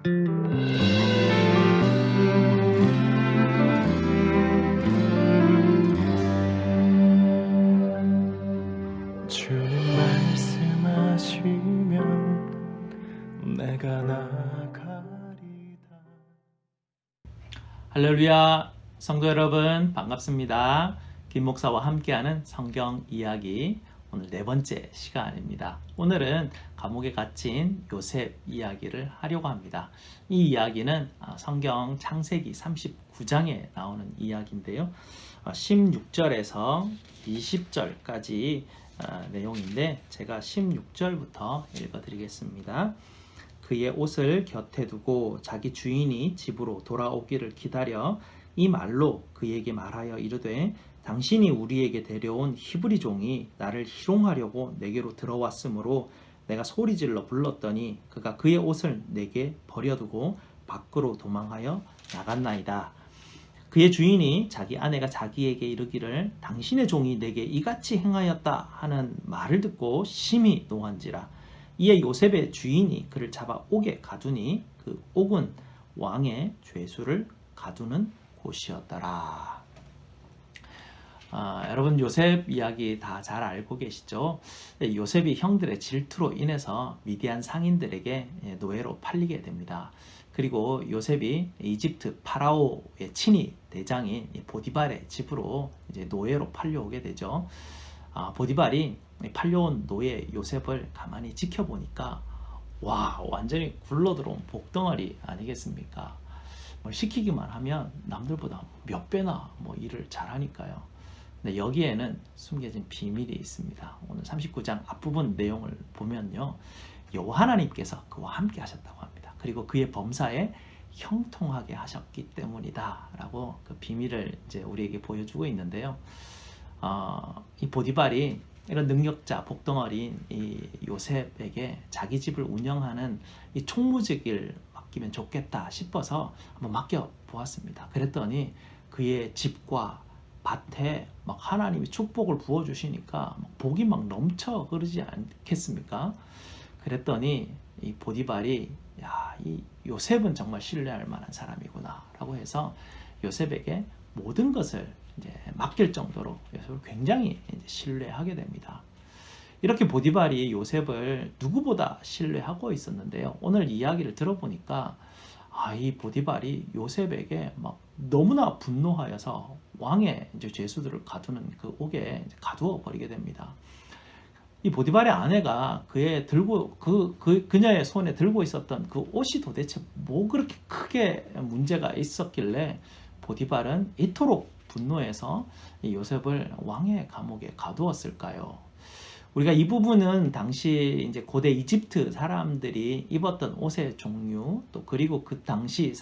주님 말씀하시면 내가 나가리다. 할렐루야, 성도 여러분 반갑습니다. 김 목사와 함께하는 성경 이야기, 오늘 네 번째 시간입니다. 오늘은 감옥에 갇힌 요셉 이야기를 하려고 합니다. 이 이야기는 성경 창세기 39장에 나오는 이야기인데요. 16절에서 20절까지 내용인데 제가 16절부터 읽어드리겠습니다. 그의 옷을 곁에 두고 자기 주인이 집으로 돌아오기를 기다려 이 말로 그에게 말하여 이르되 당신이 우리에게 데려온 히브리 종이 나를 희롱하려고 내게로 들어왔으므로 내가 소리질러 불렀더니 그가 그의 옷을 내게 버려두고 밖으로 도망하여 나갔나이다. 그의 주인이 자기 아내가 자기에게 이르기를 당신의 종이 내게 이같이 행하였다 하는 말을 듣고 심히 노한지라. 이에 요셉의 주인이 그를 잡아 옥에 가두니 그 옥은 왕의 죄수를 가두는 곳이었더라. 여러분 요셉 이야기 다 잘 알고 계시죠? 요셉이 형들의 질투로 인해서 미디안 상인들에게 노예로 팔리게 됩니다. 그리고 요셉이 이집트 파라오의 친위 대장인 보디발의 집으로 이제 노예로 팔려오게 되죠. 보디발이 팔려온 노예 요셉을 가만히 지켜보니까 와, 완전히 굴러들어온 복덩어리 아니겠습니까? 뭘 시키기만 하면 남들보다 몇 배나 일을 잘하니까요. 근데 여기에는 숨겨진 비밀이 있습니다. 오늘 39장 앞부분 내용을 보면요, 여호와 하나님께서 그와 함께 하셨다고 합니다. 그리고 그의 범사에 형통하게 하셨기 때문이다 라고 그 비밀을 이제 우리에게 보여주고 있는데요. 이 보디발이 이런 능력자 복덩어리인 이 요셉에게 자기 집을 운영하는 이 총무직을 맡기면 좋겠다 싶어서 한번 맡겨 보았습니다. 그랬더니 그의 집과 밭에 막 하나님이 축복을 부어 주시니까 복이 막 넘쳐 흐르지 않겠습니까? 그랬더니 이 보디발이 이 요셉은 정말 신뢰할 만한 사람이구나 라고 해서 요셉에게 모든 것을 이제 맡길 정도로 요셉을 굉장히 이제 신뢰하게 됩니다. 이렇게 보디발이 요셉을 누구보다 신뢰하고 있었는데요. 오늘 이야기를 들어보니까 이 보디발이 요셉에게 막 너무나 분노하여서 왕의 이제 죄수들을 가두는 그 옥에 이제 가두어 버리게 됩니다. 이 보디발의 아내가 그녀의 손에 들고 있었던 그 옷이 도대체 뭐 그렇게 크게 문제가 있었길래 보디발은 이토록 분노해서 요셉을 왕의 감옥에 가두었을까요? 우리가 이 부분은 당시 이제 고대 이집트 사람들이 입었던 옷의 종류, 또 그리고 그 당시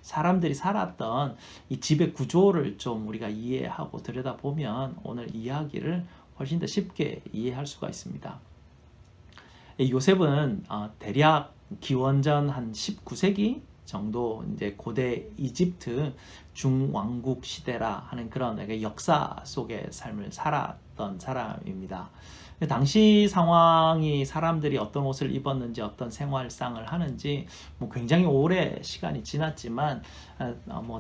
사람들이 살았던 이 집의 구조를 좀 우리가 이해하고 들여다보면 오늘 이야기를 훨씬 더 쉽게 이해할 수가 있습니다. 요셉은 대략 기원전 한 19세기 정도 이제 고대 이집트 중왕국 시대라 하는 그런 역사 속의 삶을 살았던 사람입니다. 당시 상황이 사람들이 어떤 옷을 입었는지 어떤 생활상을 하는지 굉장히 오래 시간이 지났지만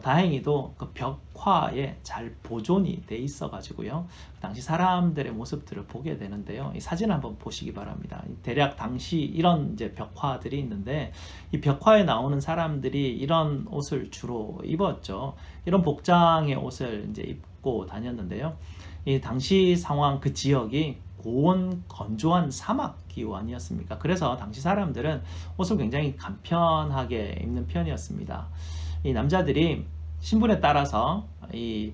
다행히도 그 벽화에 잘 보존이 돼 있어 가지고요, 당시 사람들의 모습들을 보게 되는데요. 이 사진 한번 보시기 바랍니다. 대략 당시 이런 이제 벽화들이 있는데 이 벽화에 나오는 사람들이 이런 옷을 주로 입었죠. 이런 복장의 옷을 이제 입고 다녔는데요. 이 당시 상황 그 지역이 고온 건조한 사막 기후 아니었습니까? 그래서 당시 사람들은 옷을 굉장히 간편하게 입는 편이었습니다. 이 남자들이 신분에 따라서 이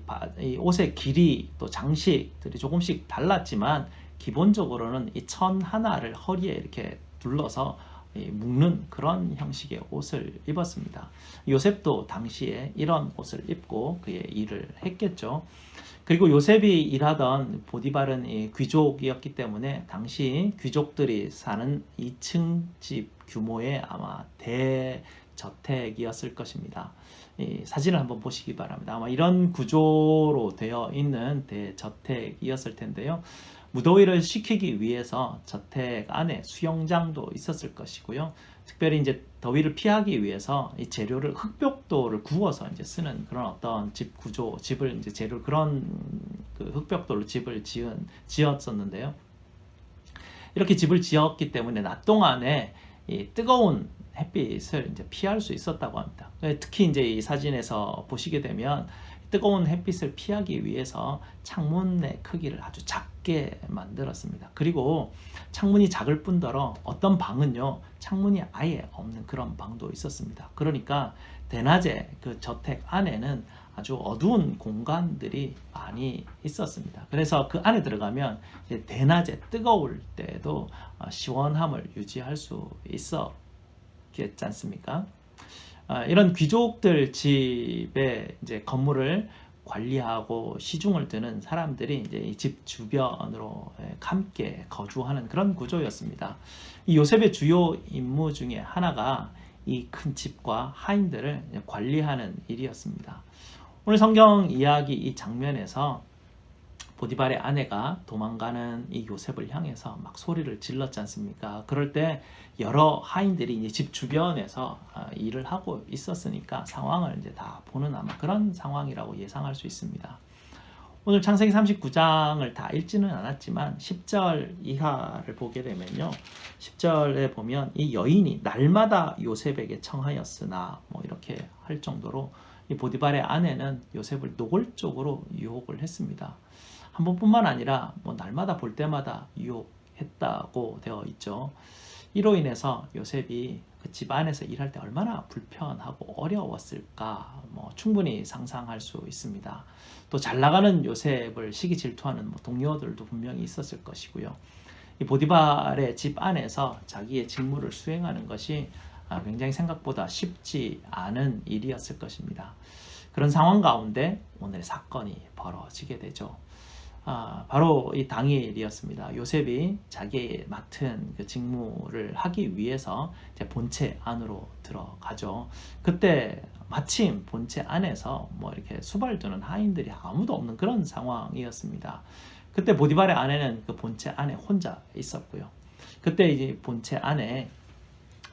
옷의 길이 또 장식들이 조금씩 달랐지만 기본적으로는 이 천 하나를 허리에 이렇게 둘러서 묶는 그런 형식의 옷을 입었습니다. 요셉도 당시에 이런 옷을 입고 그의 일을 했겠죠. 그리고 요셉이 일하던 보디발은 귀족이었기 때문에 당시 귀족들이 사는 2층 집 규모의 아마 대저택이었을 것입니다. 이 사진을 한번 보시기 바랍니다. 아마 이런 구조로 되어 있는 대저택이었을 텐데요. 무더위를 식히기 위해서 저택 안에 수영장도 있었을 것이고요. 특별히 이제 더위를 피하기 위해서 이 재료를 흙벽돌을 구워서 이제 쓰는 그런 어떤 집 구조, 집을 이제 재료 그런 그 흙벽돌로 집을 지었었는데요. 이렇게 집을 지었기 때문에 낮 동안에 이 뜨거운 햇빛을 이제 피할 수 있었다고 합니다. 특히 이제 이 사진에서 보시게 되면 뜨거운 햇빛을 피하기 위해서 창문의 크기를 아주 작게 만들었습니다. 그리고 창문이 작을 뿐더러 어떤 방은요, 창문이 아예 없는 그런 방도 있었습니다. 그러니까 대낮에 그 저택 안에는 아주 어두운 공간들이 많이 있었습니다. 그래서 그 안에 들어가면 이제 대낮에 뜨거울 때에도 시원함을 유지할 수 있었겠지 않습니까? 이런 귀족들 집에 이제 건물을 관리하고 시중을 드는 사람들이 이제 이 집 주변으로 함께 거주하는 그런 구조였습니다. 이 요셉의 주요 임무 중에 하나가 이 큰 집과 하인들을 관리하는 일이었습니다. 오늘 성경 이야기 이 장면에서 보디발의 아내가 도망가는 이 요셉을 향해서 막 소리를 질렀지 않습니까? 그럴 때 여러 하인들이 이제 집 주변에서 일을 하고 있었으니까 상황을 이제 다 보는 아마 그런 상황이라고 예상할 수 있습니다. 오늘 창세기 39장을 다 읽지는 않았지만 10절 이하를 보게 되면요. 10절에 보면 이 여인이 날마다 요셉에게 청하였으나 뭐 이렇게 할 정도로 이 보디발의 아내는 요셉을 노골적으로 유혹을 했습니다. 한 번뿐만 아니라 뭐 날마다 볼 때마다 유혹했다고 되어 있죠. 이로 인해서 요셉이 그 집 안에서 일할 때 얼마나 불편하고 어려웠을까 뭐 충분히 상상할 수 있습니다. 또 잘 나가는 요셉을 시기 질투하는 뭐 동료들도 분명히 있었을 것이고요. 이 보디발의 집 안에서 자기의 직무를 수행하는 것이 굉장히 생각보다 쉽지 않은 일이었을 것입니다. 그런 상황 가운데 오늘 사건이 벌어지게 되죠. 바로 이 당일이었습니다. 요셉이 자기 맡은 그 직무를 하기 위해서 이제 본체 안으로 들어가죠. 그때 마침 본체 안에서 뭐 이렇게 수발두는 하인들이 아무도 없는 그런 상황이었습니다. 그때 보디발의 아내는 그 본체 안에 혼자 있었고요. 그때 이제 본체 안에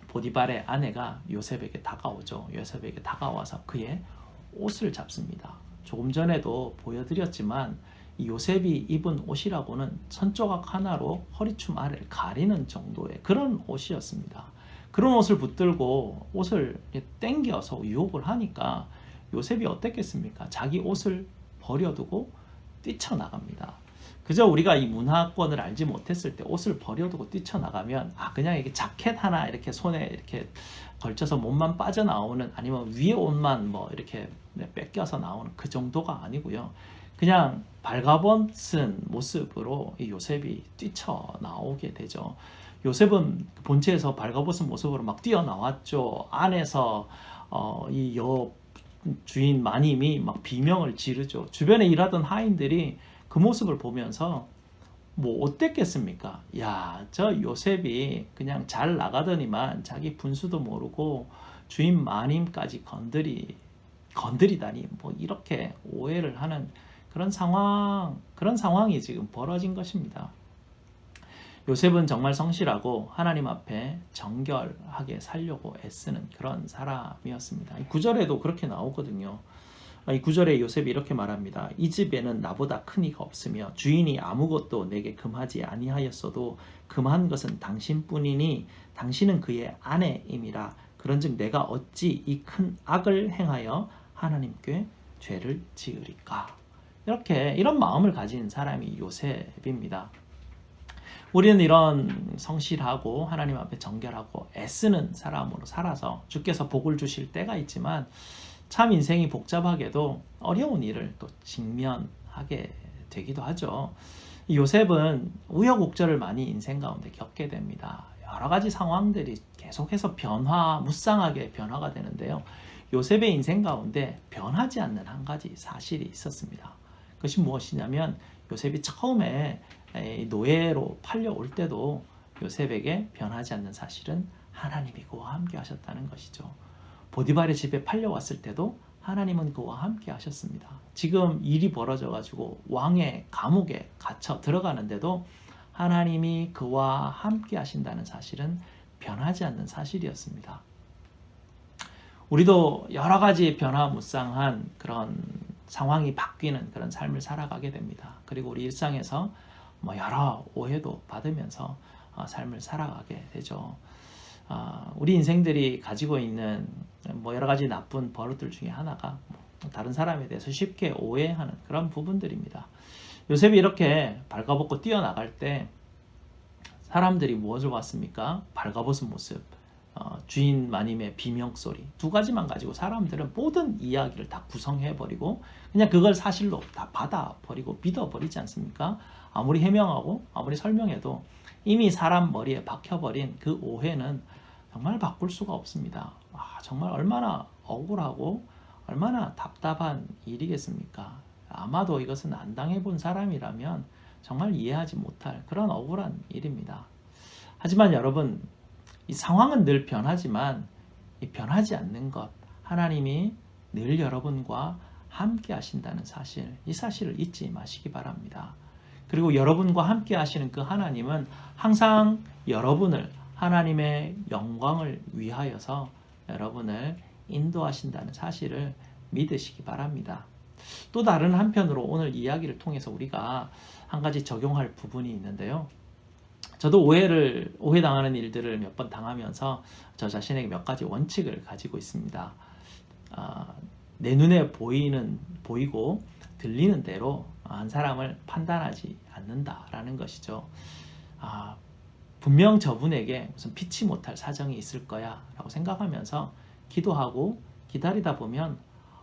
보디발의 아내가 요셉에게 다가오죠. 요셉에게 다가와서 그의 옷을 잡습니다. 조금 전에도 보여드렸지만 이 요셉이 입은 옷이라고는 손조각 하나로 허리춤 아래를 가리는 정도의 그런 옷이었습니다. 그런 옷을 붙들고 옷을 땡겨서 유혹을 하니까 요셉이 어땠겠습니까? 자기 옷을 버려두고 뛰쳐나갑니다. 그저 우리가 이 문화권을 알지 못했을 때 옷을 버려두고 뛰쳐나가면 그냥 이게 자켓 하나 이렇게 손에 이렇게 걸쳐서 몸만 빠져나오는 아니면 위에 옷만 뭐 이렇게 뺏겨서 나오는 그 정도가 아니고요. 그냥 발가벗은 모습으로 이 요셉이 뛰쳐나오게 되죠. 요셉은 본체에서 발가벗은 모습으로 막 뛰어나왔죠. 안에서 이 주인 마님이 막 비명을 지르죠. 주변에 일하던 하인들이 그 모습을 보면서 뭐 어땠겠습니까? 야, 저 요셉이 그냥 잘 나가더니만 자기 분수도 모르고 주인 마님까지 건드리다니 뭐 이렇게 오해를 하는 그런 상황이 지금 벌어진 것입니다. 요셉은 정말 성실하고 하나님 앞에 정결하게 살려고 애쓰는 그런 사람이었습니다. 9절에도 그렇게 나오거든요. 이 9절에 요셉이 이렇게 말합니다. 이 집에는 나보다 큰 이가 없으며 주인이 아무것도 내게 금하지 아니하였어도 금한 것은 당신뿐이니 당신은 그의 아내임이라. 그런즉 내가 어찌 이 큰 악을 행하여 하나님께 죄를 지으리까. 이런 마음을 가진 사람이 요셉입니다. 우리는 이런 성실하고 하나님 앞에 정결하고 애쓰는 사람으로 살아서 주께서 복을 주실 때가 있지만 참 인생이 복잡하게도 어려운 일을 또 직면하게 되기도 하죠. 요셉은 우여곡절을 많이 인생 가운데 겪게 됩니다. 여러 가지 상황들이 계속해서 무쌍하게 변화가 되는데요. 요셉의 인생 가운데 변하지 않는 한 가지 사실이 있었습니다. 그것이 무엇이냐면 요셉이 처음에 노예로 팔려올 때도 요셉에게 변하지 않는 사실은 하나님이 그와 함께 하셨다는 것이죠. 보디발의 집에 팔려왔을 때도 하나님은 그와 함께 하셨습니다. 지금 일이 벌어져가지고 왕의 감옥에 갇혀 들어가는데도 하나님이 그와 함께 하신다는 사실은 변하지 않는 사실이었습니다. 우리도 여러 가지 변화무쌍한 그런 상황이 바뀌는 그런 삶을 살아가게 됩니다. 그리고 우리 일상에서 여러 오해도 받으면서 삶을 살아가게 되죠. 우리 인생들이 가지고 있는 여러 가지 나쁜 버릇들 중에 하나가 다른 사람에 대해서 쉽게 오해하는 그런 부분들입니다. 요셉이 이렇게 발가벗고 뛰어나갈 때 사람들이 무엇을 봤습니까? 발가벗은 모습, 주인 마님의 비명소리, 두 가지만 가지고 사람들은 모든 이야기를 다 구성해버리고 그냥 그걸 사실로 다 받아버리고 믿어버리지 않습니까? 아무리 해명하고 아무리 설명해도 이미 사람 머리에 박혀버린 그 오해는 정말 바꿀 수가 없습니다. 정말 얼마나 억울하고 얼마나 답답한 일이겠습니까? 아마도 이것은 안 당해본 사람이라면 정말 이해하지 못할 그런 억울한 일입니다. 하지만 여러분, 이 상황은 늘 변하지만 이 변하지 않는 것, 하나님이 늘 여러분과 함께 하신다는 사실, 이 사실을 잊지 마시기 바랍니다. 그리고 여러분과 함께 하시는 그 하나님은 항상 여러분을 하나님의 영광을 위하여서 여러분을 인도하신다는 사실을 믿으시기 바랍니다. 또 다른 한편으로 오늘 이야기를 통해서 우리가 한 가지 적용할 부분이 있는데요. 저도 오해당하는 일들을 몇 번 당하면서 저 자신에게 몇 가지 원칙을 가지고 있습니다. 내 눈에 보이고 들리는 대로 한 사람을 판단하지 않는다라는 것이죠. 분명 저분에게 무슨 피치 못할 사정이 있을 거야 라고 생각하면서 기도하고 기다리다 보면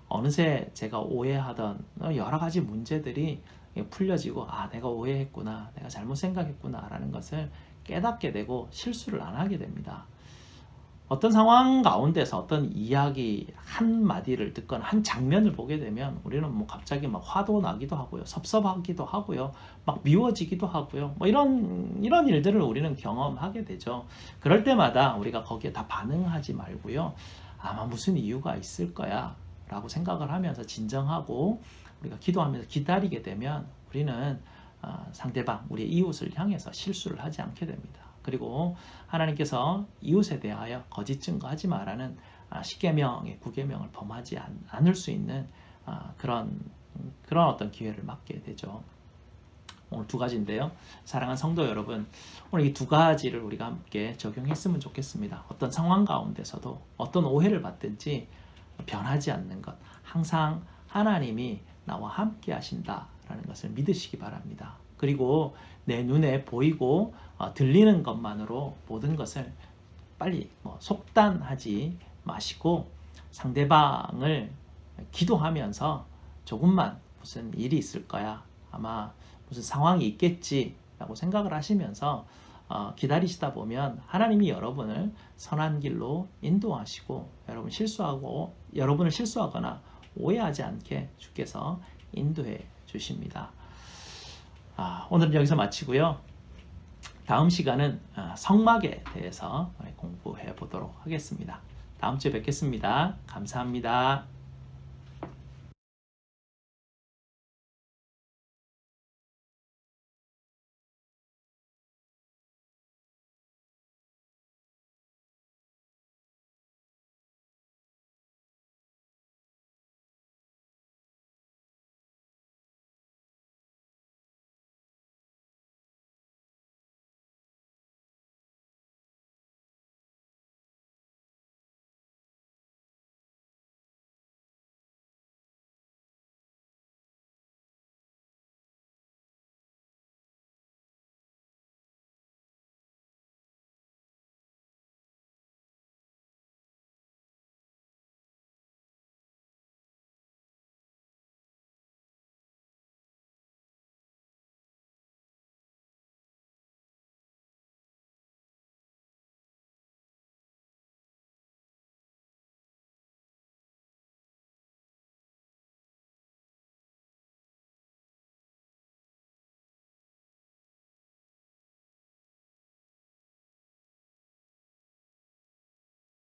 어느새 제가 오해하던 여러 가지 문제들이 풀려지고 내가 오해했구나, 내가 잘못 생각했구나 라는 것을 깨닫게 되고 실수를 안 하게 됩니다. 어떤 상황 가운데서 어떤 이야기 한마디를 듣거나 한 장면을 보게 되면 우리는 갑자기 화도 나기도 하고요, 섭섭하기도 하고요, 미워지기도 하고요, 이런 일들을 우리는 경험하게 되죠. 그럴 때마다 우리가 거기에 다 반응하지 말고요, 아마 무슨 이유가 있을 거야 라고 생각을 하면서 진정하고 우리가 기도하면서 기다리게 되면 우리는 상대방, 우리의 이웃을 향해서 실수를 하지 않게 됩니다. 그리고 하나님께서 이웃에 대하여 거짓 증거하지 마라는 10계명의 9계명을 범하지 않을 수 있는 그런 어떤 기회를 맞게 되죠. 오늘 두 가지인데요. 사랑하는 성도 여러분, 오늘 이 두 가지를 우리가 함께 적용했으면 좋겠습니다. 어떤 상황 가운데서도 어떤 오해를 받든지 변하지 않는 것, 항상 하나님이 나와 함께 하신다라는 것을 믿으시기 바랍니다. 그리고 내 눈에 보이고 들리는 것만으로 모든 것을 빨리 속단하지 마시고 상대방을 기도하면서 조금만 무슨 일이 있을 거야, 아마 무슨 상황이 있겠지 라고 생각을 하시면서 기다리시다 보면 하나님이 여러분을 선한 길로 인도하시고 여러분을 실수하거나 오해하지 않게 주께서 인도해 주십니다. 오늘은 여기서 마치고요. 다음 시간은 성막에 대해서 공부해 보도록 하겠습니다. 다음 주에 뵙겠습니다. 감사합니다.